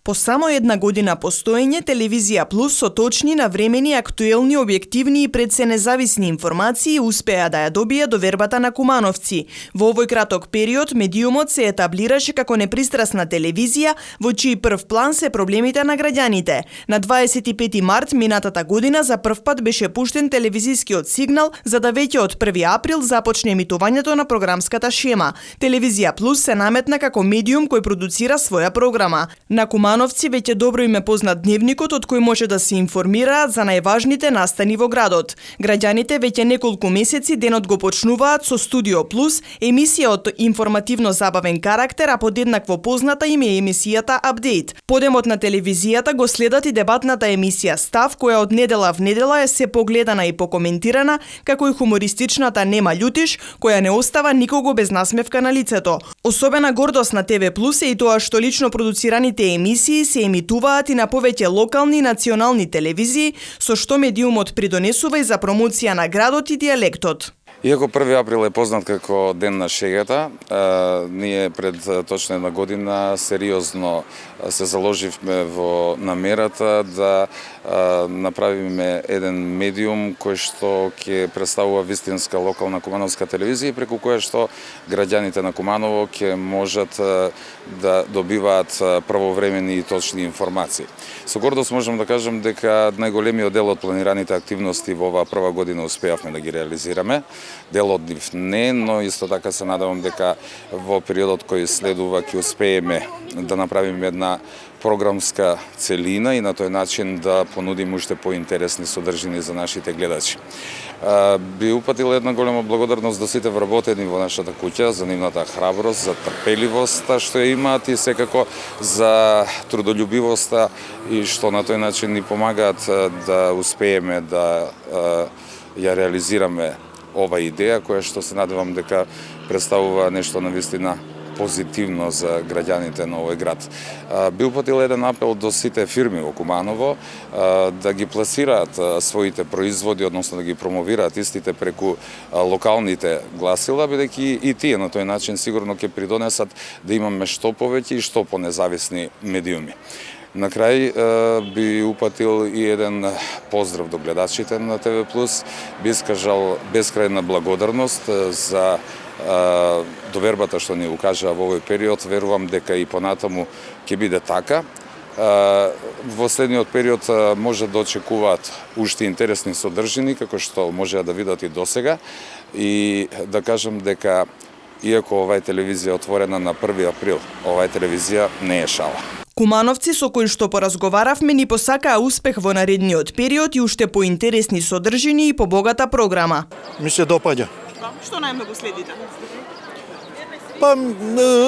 По само една година постоење, Телевизија Плюс со точни, навремени, актуелни, објективни и пред се независни информации успеа да ја добие довербата на кумановци. Во овој краток период, медиумот се етаблираше како непристрасна телевизија, во чиј прв план се проблемите на граѓаните. На 25 март минатата година за прв пат беше пуштен телевизискиот сигнал, за да веќе од 1 април започне емитувањето на програмската шема. Телевизија Плюс се наметна како медиум кој продуцира своја програма. На кумановци веќе добро им е познат дневникот од кој може да се информираат за најважните настани во градот. Граѓаните веќе неколку месеци денот го почнуваат со Студио Плюс, емисија од информативно-забавен карактер, а подеднакво позната им е емисијата Апдејт. Подемот на телевизијата го следат и дебатната емисија Став, која од недела в недела е се погледана и покоментирана, како и хумористичната Нема љутиш, која не остава никого без насмевка на лицето. Особена гордост на ТВ Плюс е и тоа што лично продуцираните емисии се емитуваат и на повеќе локални и национални телевизии, со што медиумот придонесува и за промоција на градот и дијалектот. Иако 1 април е познат како Ден на шегата, ние пред точно една година сериозно се заложивме во намерата да направиме еден медиум кој што ќе представува вистинска локална кумановска телевизија, преку која што граѓаните на Куманово ќе можат да добиваат правовремени и точни информации. Со гордост можам да кажам дека најголемиот дел од планираните активности во оваа прва година успеавме да ги реализираме. Дел од нив не, но исто така се надевам дека во периодот кој следува ќе успееме да направиме една програмска целина и на тој начин да понудиме уште поинтересни содржини за нашите гледачи. Би упатил една голема благодарност до сите вработени во нашата куќа за нивната храброст, за трпеливоста што ја имаат и секако за трудолюбивоста и што на тој начин ни помагаат да успееме да ја реализираме ова идеја која што се надевам дека представува нешто навистина позитивно за граѓаните на овој град. Би упатил еден апел до сите фирми во Куманово да ги пласираат своите производи, односно да ги промовираат истите преку локалните гласила, бидејќи и тие на тој начин сигурно ќе придонесат да имаме што повеќе и што понезависни медиуми. На крај би упатил и еден поздрав до гледачите на ТВ Плюс, би искажал бескрајна благодарност за довербата што ни укажаа во овој период. Верувам дека и понатаму ќе биде така. Во следниот период може да очекуваат уште интересни содржини, како што можеа да видат и досега. И да кажам дека, иако оваа телевизија е отворена на 1 април, оваа телевизија не е шала. Кумановци со кои што поразговаравме ни посакаа успех во наредниот период и уште поинтересни содржини и побогата програма. Ми се допаѓа. Што најмногу следите?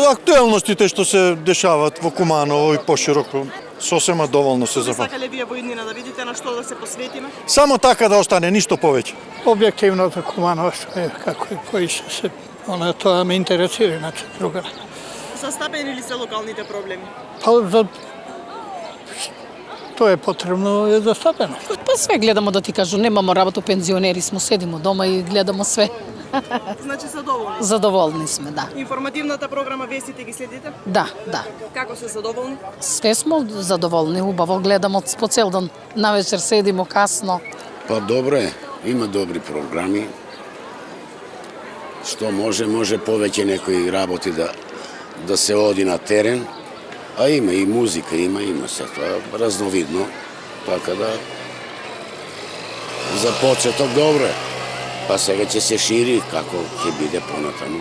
Актуелностите што се дешаваат во Куманово и пошироко, сосема доволно се забавам. Сакале вие во иднина да видите на што да се посветиме? Само така да остане, ништо повеќе. Објективното Куманово е како и кои се, тоа ме интересира, иначе друга. Застапени ли се локалните проблеми? Тоа е потребно е застапено. Па све гледамо, да ти кажу, немамо работа, пензионери смо, седимо дома и гледамо све. Значи задоволни? Задоволни сме, да. Информативната програма, вестите ги следите? Да, да. Како се задоволни? Све смо задоволни, убаво гледамо по цел ден, навечер седимо касно. Па добре, има добри програми. Што може повеќе некои работи да се оди на терен, а има и музика, има се тоа разновидно, така да за почеток добре, па сега ќе се шири како ќе биде понатаму.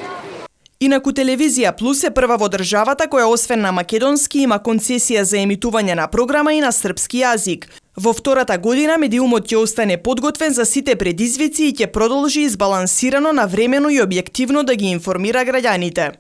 Инаку Телевизија Плюс е прва во државата која освен на македонски има концесија за емитување на програма и на српски јазик. Во втората година медиумот ќе остане подготвен за сите предизвици и ќе продолжи избалансирано, навремено и објективно да ги информира граѓаните.